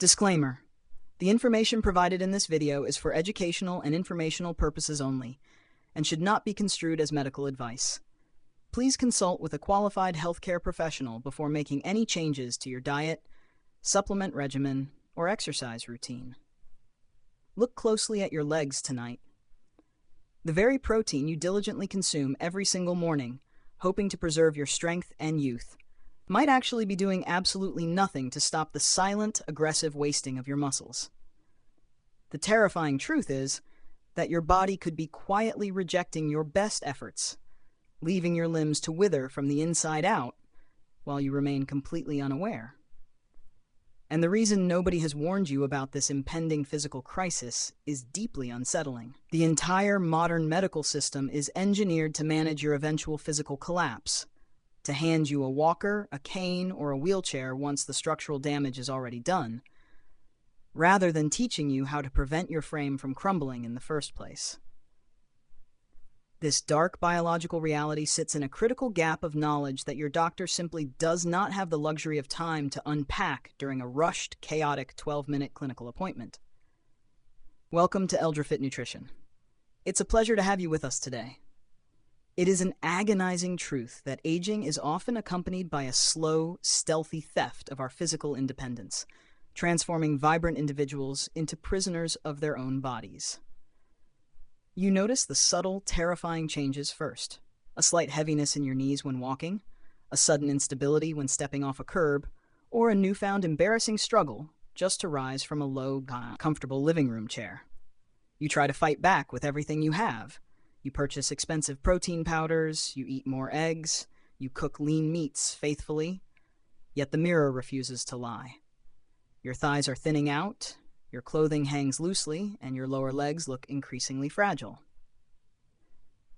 Disclaimer: the information provided in this video is for educational and informational purposes only and should not be construed as medical advice. Please consult with a qualified healthcare professional before making any changes to your diet, supplement regimen, or exercise routine. Look closely at your legs tonight. The very protein you diligently consume every single morning, hoping to preserve your strength and youth, might actually be doing absolutely nothing to stop the silent, aggressive wasting of your muscles. The terrifying truth is that your body could be quietly rejecting your best efforts, leaving your limbs to wither from the inside out while you remain completely unaware. And the reason nobody has warned you about this impending physical crisis is deeply unsettling. The entire modern medical system is engineered to manage your eventual physical collapse, to hand you a walker, a cane, or a wheelchair once the structural damage is already done, rather than teaching you how to prevent your frame from crumbling in the first place. This dark biological reality sits in a critical gap of knowledge that your doctor simply does not have the luxury of time to unpack during a rushed, chaotic 12-minute clinical appointment. Welcome to EldraFit Nutrition. It's a pleasure to have you with us today. It is an agonizing truth that aging is often accompanied by a slow, stealthy theft of our physical independence, transforming vibrant individuals into prisoners of their own bodies. You notice the subtle, terrifying changes first: a slight heaviness in your knees when walking, a sudden instability when stepping off a curb, or a newfound embarrassing struggle just to rise from a low, comfortable living room chair. You try to fight back with everything you have. You purchase expensive protein powders, you eat more eggs, you cook lean meats faithfully, yet the mirror refuses to lie. Your thighs are thinning out, your clothing hangs loosely, and your lower legs look increasingly fragile.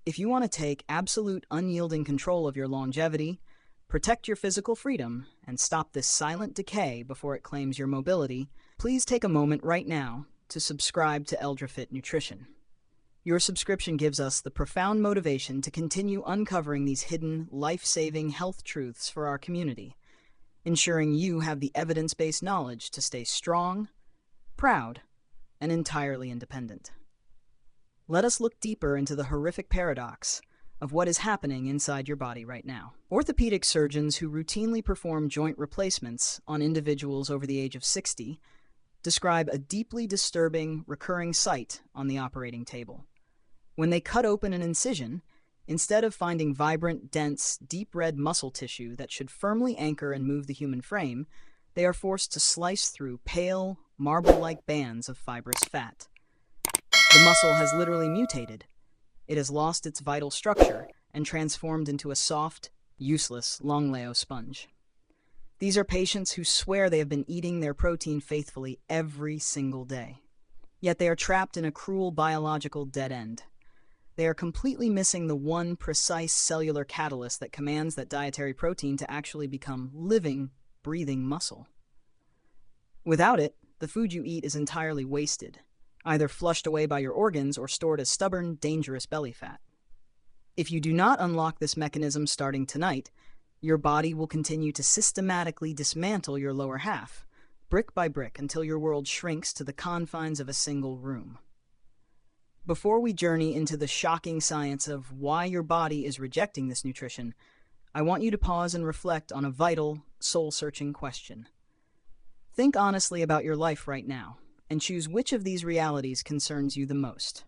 If you want to take absolute unyielding control of your longevity, protect your physical freedom, and stop this silent decay before it claims your mobility, please take a moment right now to subscribe to EldraFit Nutrition. Your subscription gives us the profound motivation to continue uncovering these hidden, life-saving health truths for our community, ensuring you have the evidence-based knowledge to stay strong, proud, and entirely independent. Let us look deeper into the horrific paradox of what is happening inside your body right now. Orthopedic surgeons who routinely perform joint replacements on individuals over the age of 60 describe a deeply disturbing, recurring sight on the operating table. When they cut open an incision, instead of finding vibrant, dense, deep red muscle tissue that should firmly anchor and move the human frame, they are forced to slice through pale, marble-like bands of fibrous fat. The muscle has literally mutated. It has lost its vital structure and transformed into a soft, useless Longleo sponge. These are patients who swear they have been eating their protein faithfully every single day. Yet they are trapped in a cruel biological dead end. They are completely missing the one precise cellular catalyst that commands that dietary protein to actually become living, breathing muscle. Without it, the food you eat is entirely wasted, either flushed away by your organs or stored as stubborn, dangerous belly fat. If you do not unlock this mechanism starting tonight, your body will continue to systematically dismantle your lower half, brick by brick, until your world shrinks to the confines of a single room. Before we journey into the shocking science of why your body is rejecting this nutrition, I want you to pause and reflect on a vital, soul-searching question. Think honestly about your life right now, and choose which of these realities concerns you the most.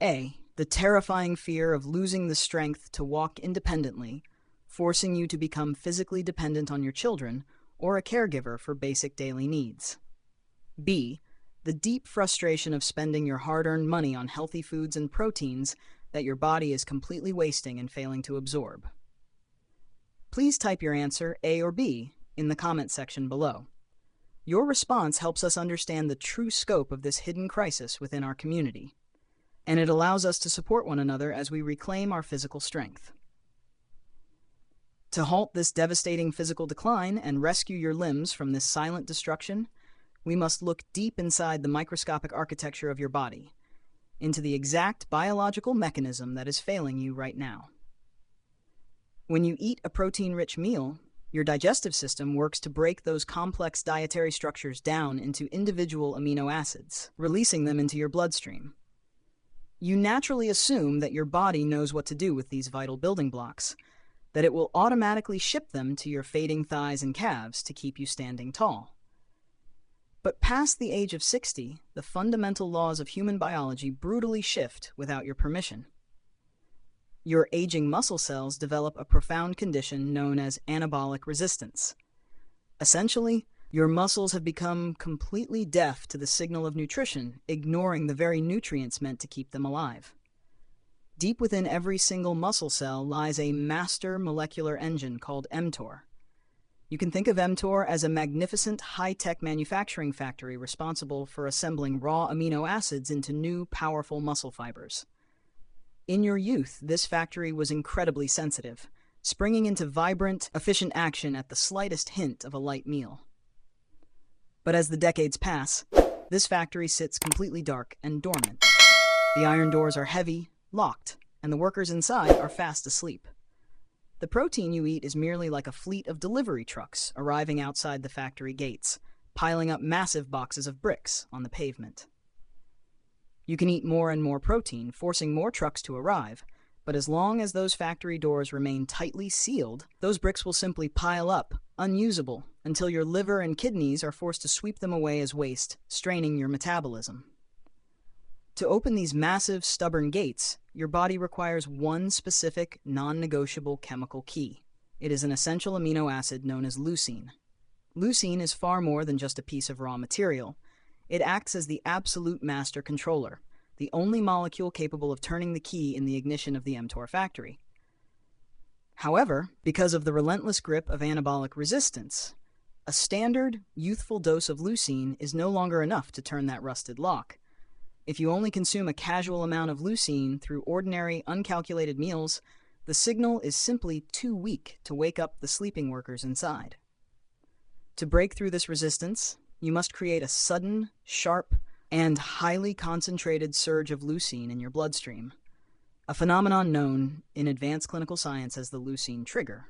A. The terrifying fear of losing the strength to walk independently, forcing you to become physically dependent on your children or a caregiver for basic daily needs. B. The deep frustration of spending your hard-earned money on healthy foods and proteins that your body is completely wasting and failing to absorb. Please type your answer, A or B, in the comment section below. Your response helps us understand the true scope of this hidden crisis within our community, and it allows us to support one another as we reclaim our physical strength. To halt this devastating physical decline and rescue your limbs from this silent destruction, we must look deep inside the microscopic architecture of your body, into the exact biological mechanism that is failing you right now. When you eat a protein-rich meal, Your digestive system works to break those complex dietary structures down into individual amino acids, releasing them into your bloodstream. You naturally assume that your body knows what to do with these vital building blocks, that it will automatically ship them to your fading thighs and calves to keep you standing tall. But past the age of 60, the fundamental laws of human biology brutally shift without your permission. Your aging muscle cells develop a profound condition known as anabolic resistance. Essentially, your muscles have become completely deaf to the signal of nutrition, ignoring the very nutrients meant to keep them alive. Deep within every single muscle cell lies a master molecular engine called mTOR. You can think of mTOR as a magnificent high-tech manufacturing factory responsible for assembling raw amino acids into new, powerful muscle fibers. In your youth, this factory was incredibly sensitive, springing into vibrant, efficient action at the slightest hint of a light meal. But as the decades pass, this factory sits completely dark and dormant. The iron doors are heavy, locked, and the workers inside are fast asleep. The protein you eat is merely like a fleet of delivery trucks arriving outside the factory gates, piling up massive boxes of bricks on the pavement. You can eat more and more protein, forcing more trucks to arrive, but as long as those factory doors remain tightly sealed, those bricks will simply pile up, unusable, until your liver and kidneys are forced to sweep them away as waste, straining your metabolism. To open these massive, stubborn gates, your body requires one specific, non-negotiable chemical key. It is an essential amino acid known as leucine. Leucine is far more than just a piece of raw material. It acts as the absolute master controller, the only molecule capable of turning the key in the ignition of the mTOR factory. However, because of the relentless grip of anabolic resistance, a standard, youthful dose of leucine is no longer enough to turn that rusted lock. If you only consume a casual amount of leucine through ordinary, uncalculated meals, the signal is simply too weak to wake up the sleeping workers inside. To break through this resistance, you must create a sudden, sharp, and highly concentrated surge of leucine in your bloodstream, a phenomenon known in advanced clinical science as the leucine trigger.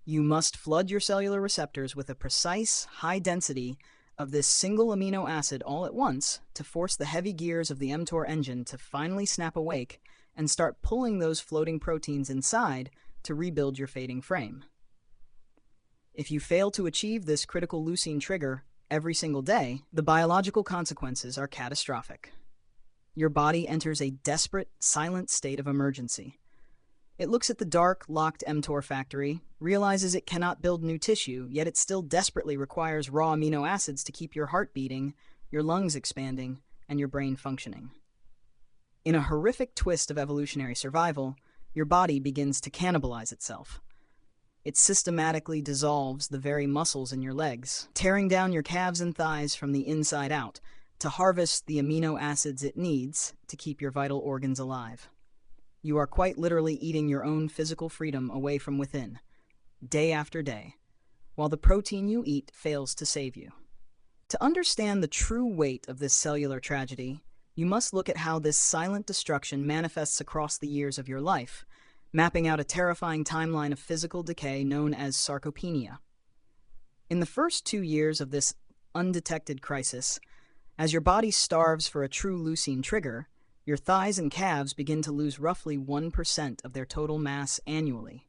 You must flood your cellular receptors with a precise, high density of this single amino acid all at once to force the heavy gears of the mTOR engine to finally snap awake and start pulling those floating proteins inside to rebuild your fading frame. If you fail to achieve this critical leucine trigger every single day, the biological consequences are catastrophic. Your body enters a desperate, silent state of emergency. It looks at the dark, locked mTOR factory, realizes it cannot build new tissue, yet it still desperately requires raw amino acids to keep your heart beating, your lungs expanding, and your brain functioning. In a horrific twist of evolutionary survival, your body begins to cannibalize itself. It systematically dissolves the very muscles in your legs, tearing down your calves and thighs from the inside out to harvest the amino acids it needs to keep your vital organs alive. You are quite literally eating your own physical freedom away from within, day after day, while the protein you eat fails to save you. To understand the true weight of this cellular tragedy, you must look at how this silent destruction manifests across the years of your life, mapping out a terrifying timeline of physical decay known as sarcopenia. In the first 2 years of this undetected crisis, as your body starves for a true leucine trigger, your thighs and calves begin to lose roughly 1% of their total mass annually.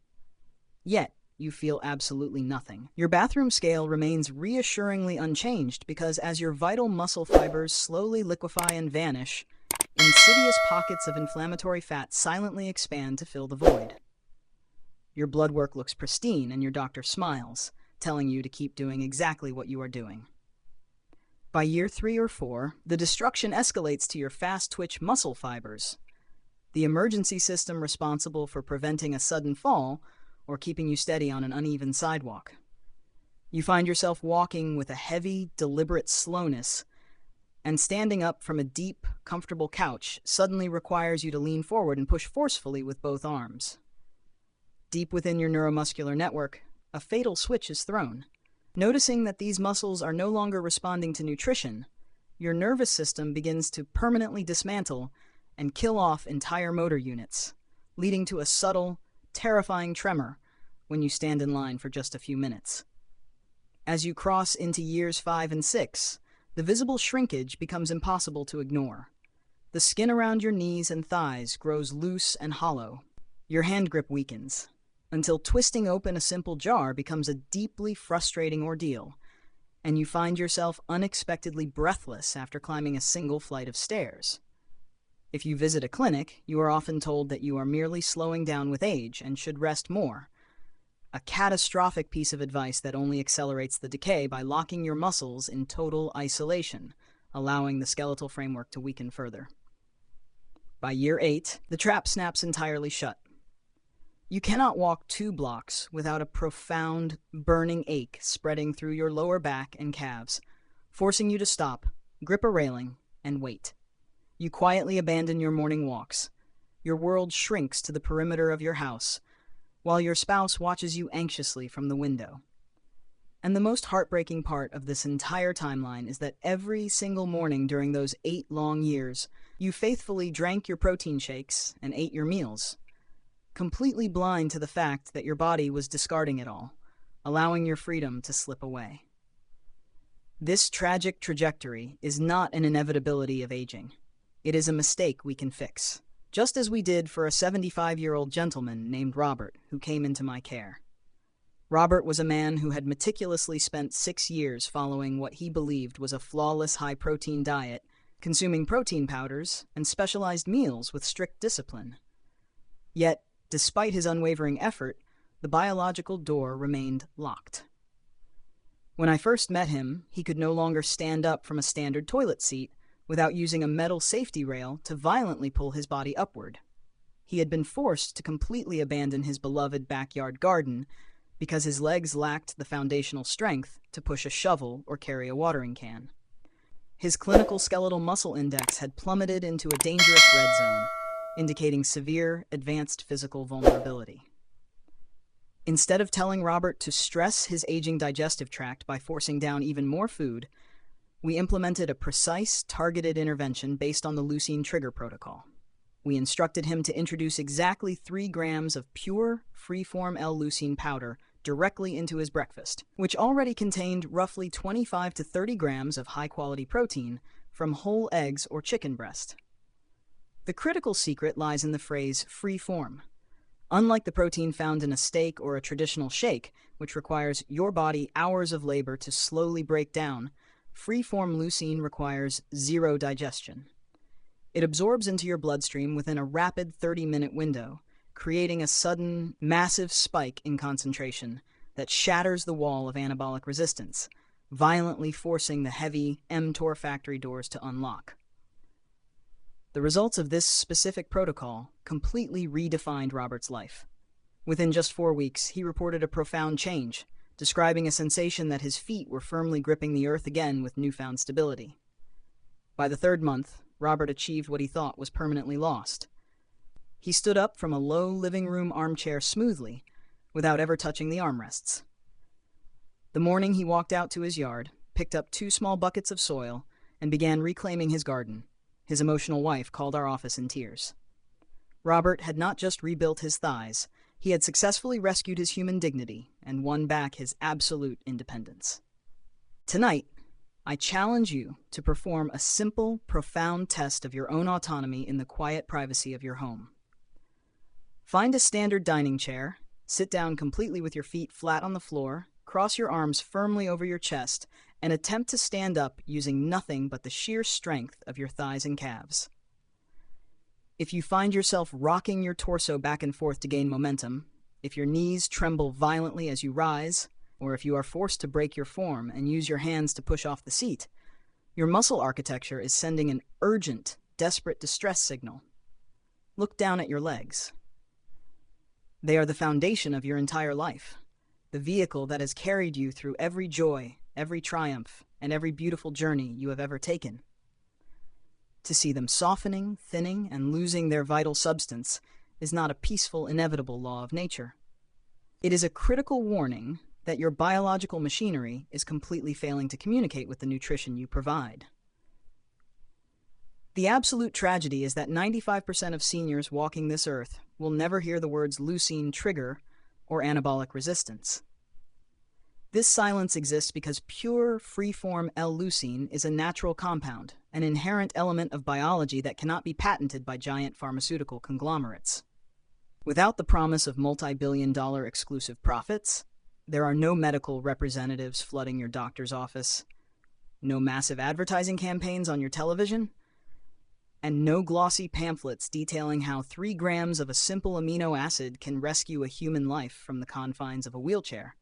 Yet, you feel absolutely nothing. Your bathroom scale remains reassuringly unchanged because as your vital muscle fibers slowly liquefy and vanish, insidious pockets of inflammatory fat silently expand to fill the void. Your blood work looks pristine and your doctor smiles, telling you to keep doing exactly what you are doing. By year 3 or 4, the destruction escalates to your fast-twitch muscle fibers, the emergency system responsible for preventing a sudden fall or keeping you steady on an uneven sidewalk. You find yourself walking with a heavy, deliberate slowness, and standing up from a deep, comfortable couch suddenly requires you to lean forward and push forcefully with both arms. Deep within your neuromuscular network, a fatal switch is thrown. Noticing that these muscles are no longer responding to nutrition, your nervous system begins to permanently dismantle and kill off entire motor units, leading to a subtle, terrifying tremor, when you stand in line for just a few minutes. As you cross into years 5 and 6, the visible shrinkage becomes impossible to ignore. The skin around your knees and thighs grows loose and hollow. Your hand grip weakens, until twisting open a simple jar becomes a deeply frustrating ordeal, and you find yourself unexpectedly breathless after climbing a single flight of stairs. If you visit a clinic, you are often told that you are merely slowing down with age and should rest more. A catastrophic piece of advice that only accelerates the decay by locking your muscles in total isolation, allowing the skeletal framework to weaken further. By year 8, the trap snaps entirely shut. You cannot walk 2 blocks without a profound, burning ache spreading through your lower back and calves, forcing you to stop, grip a railing, and wait. You quietly abandon your morning walks. Your world shrinks to the perimeter of your house, while your spouse watches you anxiously from the window. And the most heartbreaking part of this entire timeline is that every single morning during those 8 long years, you faithfully drank your protein shakes and ate your meals, completely blind to the fact that your body was discarding it all, allowing your freedom to slip away. This tragic trajectory is not an inevitability of aging. It is a mistake we can fix, just as we did for a 75-year-old gentleman named Robert who came into my care. Robert was a man who had meticulously spent 6 years following what he believed was a flawless high-protein diet, consuming protein powders and specialized meals with strict discipline. Yet, despite his unwavering effort, the biological door remained locked. When I first met him, he could no longer stand up from a standard toilet seat without using a metal safety rail to violently pull his body upward. He had been forced to completely abandon his beloved backyard garden because his legs lacked the foundational strength to push a shovel or carry a watering can. His clinical skeletal muscle index had plummeted into a dangerous red zone, indicating severe, advanced physical vulnerability. Instead of telling Robert to stress his aging digestive tract by forcing down even more food, we implemented a precise, targeted intervention based on the leucine trigger protocol. We instructed him to introduce exactly 3 grams of pure, free-form L-leucine powder directly into his breakfast, which already contained roughly 25 to 30 grams of high-quality protein from whole eggs or chicken breast. The critical secret lies in the phrase free form. Unlike the protein found in a steak or a traditional shake, which requires your body hours of labor to slowly break down, free-form leucine requires 0 digestion. It absorbs into your bloodstream within a rapid 30-minute window, creating a sudden, massive spike in concentration that shatters the wall of anabolic resistance, violently forcing the heavy mTOR factory doors to unlock. The results of this specific protocol completely redefined Robert's life. Within just 4 weeks, he reported a profound change, describing a sensation that his feet were firmly gripping the earth again with newfound stability. By the 3rd month, Robert achieved what he thought was permanently lost. He stood up from a low living room armchair smoothly, without ever touching the armrests. The morning he walked out to his yard, picked up 2 small buckets of soil, and began reclaiming his garden. His emotional wife called our office in tears. Robert had not just rebuilt his thighs, he had successfully rescued his human dignity and won back his absolute independence. Tonight, I challenge you to perform a simple, profound test of your own autonomy in the quiet privacy of your home. Find a standard dining chair, sit down completely with your feet flat on the floor, cross your arms firmly over your chest, and attempt to stand up using nothing but the sheer strength of your thighs and calves. If you find yourself rocking your torso back and forth to gain momentum, if your knees tremble violently as you rise, or if you are forced to break your form and use your hands to push off the seat, your muscle architecture is sending an urgent, desperate distress signal. Look down at your legs. They are the foundation of your entire life, the vehicle that has carried you through every joy, every triumph, and every beautiful journey you have ever taken. To see them softening, thinning, and losing their vital substance is not a peaceful, inevitable law of nature. It is a critical warning that your biological machinery is completely failing to communicate with the nutrition you provide. The absolute tragedy is that 95% of seniors walking this earth will never hear the words leucine trigger, or anabolic resistance. This silence exists because pure, free-form L-leucine is a natural compound, an inherent element of biology that cannot be patented by giant pharmaceutical conglomerates. Without the promise of multi-billion-dollar exclusive profits, there are no medical representatives flooding your doctor's office, no massive advertising campaigns on your television, and no glossy pamphlets detailing how 3 grams of a simple amino acid can rescue a human life from the confines of a wheelchair.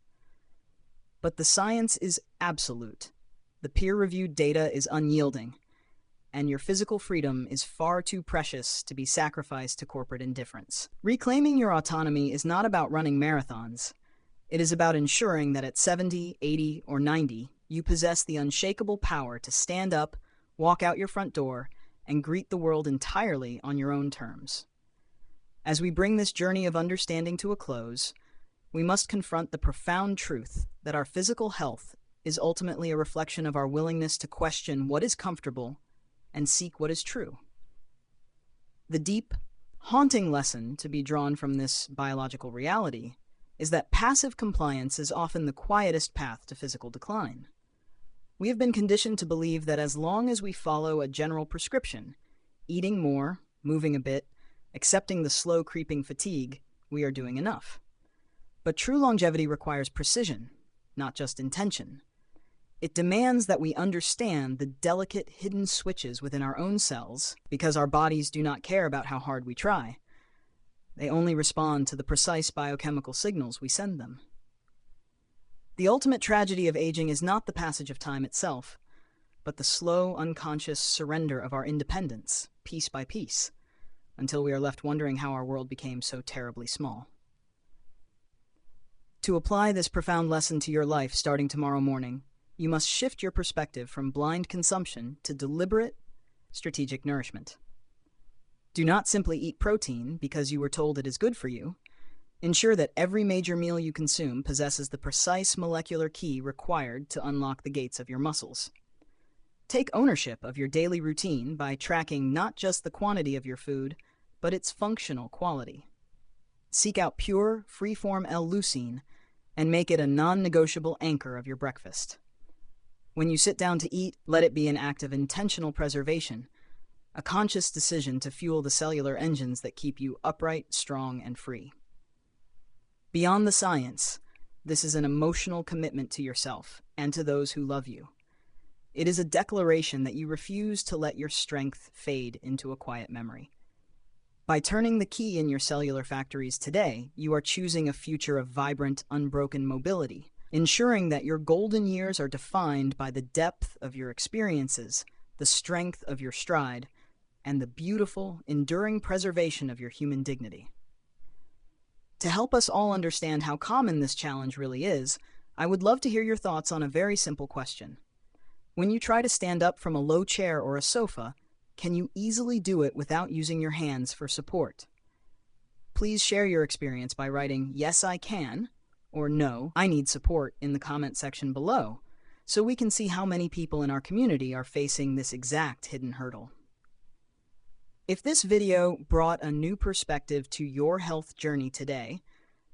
But the science is absolute, the peer-reviewed data is unyielding, and your physical freedom is far too precious to be sacrificed to corporate indifference. Reclaiming your autonomy is not about running marathons. It is about ensuring that at 70, 80, or 90, you possess the unshakable power to stand up, walk out your front door, and greet the world entirely on your own terms. As we bring this journey of understanding to a close, we must confront the profound truth that our physical health is ultimately a reflection of our willingness to question what is comfortable and seek what is true. The deep, haunting lesson to be drawn from this biological reality is that passive compliance is often the quietest path to physical decline. We have been conditioned to believe that as long as we follow a general prescription, eating more, moving a bit, accepting the slow creeping fatigue, we are doing enough. But true longevity requires precision, not just intention. It demands that we understand the delicate hidden switches within our own cells, because our bodies do not care about how hard we try. They only respond to the precise biochemical signals we send them. The ultimate tragedy of aging is not the passage of time itself, but the slow, unconscious surrender of our independence, piece by piece, until we are left wondering how our world became so terribly small. To apply this profound lesson to your life starting tomorrow morning, you must shift your perspective from blind consumption to deliberate, strategic nourishment. Do not simply eat protein because you were told it is good for you. Ensure that every major meal you consume possesses the precise molecular key required to unlock the gates of your muscles. Take ownership of your daily routine by tracking not just the quantity of your food, but its functional quality. Seek out pure, free-form L-leucine and make it a non-negotiable anchor of your breakfast. When you sit down to eat, let it be an act of intentional preservation, a conscious decision to fuel the cellular engines that keep you upright, strong, and free. Beyond the science, this is an emotional commitment to yourself and to those who love you. It is a declaration that you refuse to let your strength fade into a quiet memory. By turning the key in your cellular factories today, you are choosing a future of vibrant, unbroken mobility, ensuring that your golden years are defined by the depth of your experiences, the strength of your stride, and the beautiful, enduring preservation of your human dignity. To help us all understand how common this challenge really is, I would love to hear your thoughts on a very simple question. When you try to stand up from a low chair or a sofa, can you easily do it without using your hands for support? Please share your experience by writing "Yes, I can" or "No, I need support" in the comment section below, so we can see how many people in our community are facing this exact hidden hurdle. If this video brought a new perspective to your health journey today,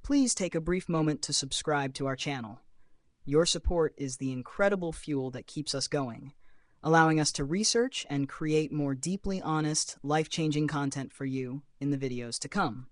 please take a brief moment to subscribe to our channel. Your support is the incredible fuel that keeps us going, allowing us to research and create more deeply honest, life-changing content for you in the videos to come.